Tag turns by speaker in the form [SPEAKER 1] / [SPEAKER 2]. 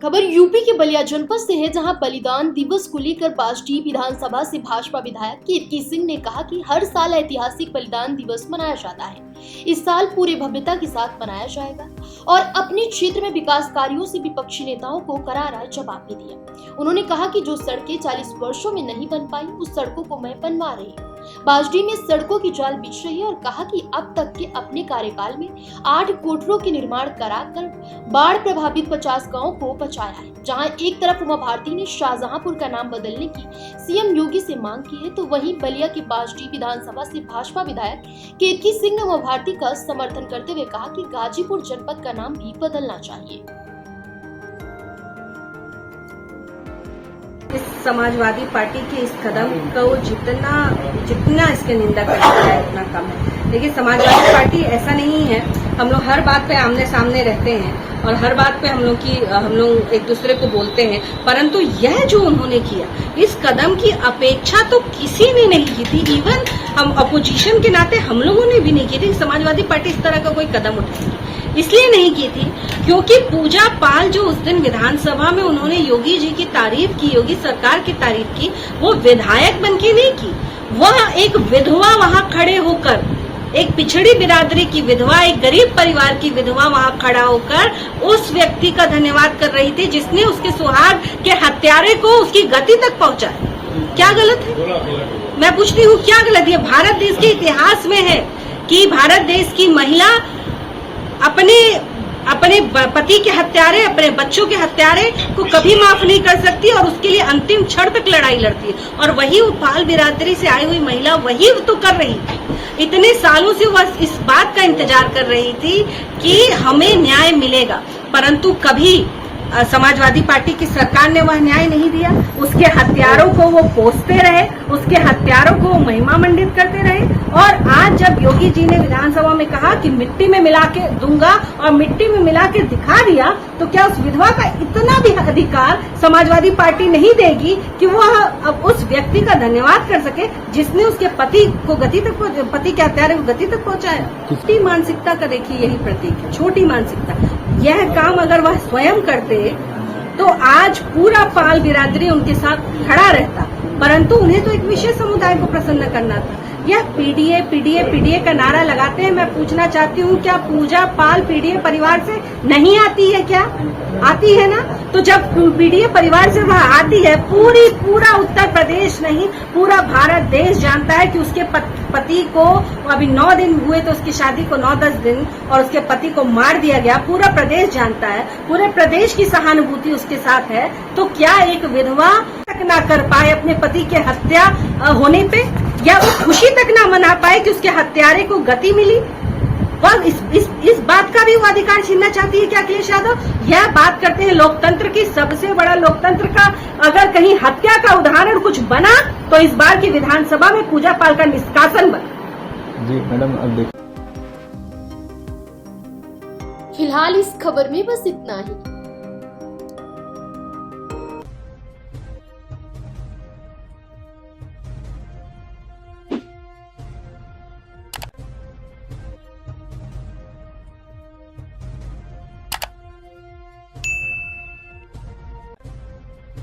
[SPEAKER 1] खबर यूपी के बलिया जनपद से है, जहां बलिदान दिवस को लेकर बाजटी विधानसभा से भाजपा विधायक कीर्ति सिंह ने कहा कि हर साल ऐतिहासिक बलिदान दिवस मनाया जाता है। इस साल पूरे भव्यता के साथ मनाया जाएगा और अपने क्षेत्र में विकास कार्यों से विपक्षी नेताओं को करारा जवाब भी दिया। उन्होंने कहा कि जो सड़कें 40 वर्षों में नहीं बन पाई, उस सड़कों को मैं बनवा रही हूँ। बाजडी में सड़कों की जाल बिछ रही है और कहा कि अब तक के अपने कार्यकाल में 8 कोटरों के निर्माण कराकर बाढ़ प्रभावित 50 गांवों को बचाया है। जहां एक तरफ उमा भारती ने शाहजहांपुर का नाम बदलने की सीएम योगी से मांग की है, तो वहीं बलिया के बाजडी विधानसभा से भाजपा विधायक कीर्ति सिंह ने उमा भारती का समर्थन करते हुए कहा कि गाजीपुर जनपद का नाम भी बदलना चाहिए।
[SPEAKER 2] इस समाजवादी पार्टी के इस कदम को जितना इसके निंदा कर सकता है उतना कम है। देखिए, समाजवादी पार्टी ऐसा नहीं है, हम लोग हर बात पे आमने सामने रहते हैं और हर बात पे हम लोग एक दूसरे को बोलते हैं, परंतु यह जो उन्होंने किया, इस कदम की अपेक्षा तो किसी ने नहीं की थी। इवन हम अपोजिशन के नाते हम लोगों ने भी नहीं की थी। समाजवादी पार्टी इस तरह का कोई कदम उठाएगी, इसलिए नहीं की थी क्योंकि पूजा पाल जो उस दिन विधानसभा में उन्होंने योगी जी की तारीफ की, योगी सरकार की तारीफ की, वो विधायक बन के नहीं की। वह एक विधवा वहां खड़े होकर, एक पिछड़ी बिरादरी की विधवा, एक गरीब परिवार की विधवा वहां खड़ा होकर उस व्यक्ति का धन्यवाद कर रही थी जिसने उसके सुहाग के हत्यारे को उसकी गति तक पहुंचाया। क्या गलत है? मैं पूछती हूँ, क्या गलत है? भारत देश के इतिहास में है कि भारत देश की महिला अपने पति के हत्यारे, अपने बच्चों के हत्यारे को कभी माफ नहीं कर सकती और उसके लिए अंतिम क्षण तक लड़ाई लड़ती है। और वही पाल बिरादरी से आई हुई महिला वही तो कर रही थी। इतने सालों से वह इस बात का इंतजार कर रही थी कि हमें न्याय मिलेगा, परंतु कभी समाजवादी पार्टी की सरकार ने वह न्याय नहीं दिया। उसके हत्यारों को वो कोसते रहे, उसके हत्यारों को वो महिमा मंडित करते रहे। और आज जब योगी जी ने विधानसभा में कहा कि मिट्टी में मिला के दूंगा और मिट्टी में मिला के दिखा दिया, तो क्या उस विधवा का इतना भी अधिकार समाजवादी पार्टी नहीं देगी कि वह अब उस व्यक्ति का धन्यवाद कर सके जिसने उसके पति के हत्यारे को गति तक पहुंचाया? छोटी मानसिकता का देखिए यही प्रतीक है, छोटी मानसिकता। यह काम अगर वह स्वयं करते तो आज पूरा पाल बिरादरी उनके साथ खड़ा रहता, परंतु उन्हें तो एक विशेष समुदाय को प्रसन्न करना था। यह पीडीए का नारा लगाते हैं। मैं पूछना चाहती हूँ, क्या पूजा पाल पीडीए परिवार से नहीं आती है? क्या आती है ना? तो जब पीडीए परिवार से वह आती है, पूरा उत्तर प्रदेश नहीं, पूरा भारत देश जानता है कि उसके पति को अभी 9 दिन हुए तो उसकी शादी को 9-10 दिन और उसके पति को मार दिया गया। पूरा प्रदेश जानता है, पूरे प्रदेश की सहानुभूति उसके साथ है। तो क्या एक विधवा तक ना कर पाए अपने पति के हत्या होने पे, या वो खुशी तक ना मना पाए कि उसके हत्यारे को गति मिली? वह इस बात का भी वो अधिकार छीनना चाहती है क्या अखिलेश यादव? यह बात करते हैं लोकतंत्र की, सबसे बड़ा लोकतंत्र का अगर कहीं हत्या का उदाहरण कुछ बना तो इस बार की विधानसभा में पूजा पाल का निष्कासन बना।
[SPEAKER 3] जी मैडम, अब देखिए,
[SPEAKER 1] फिलहाल इस खबर में बस इतना ही।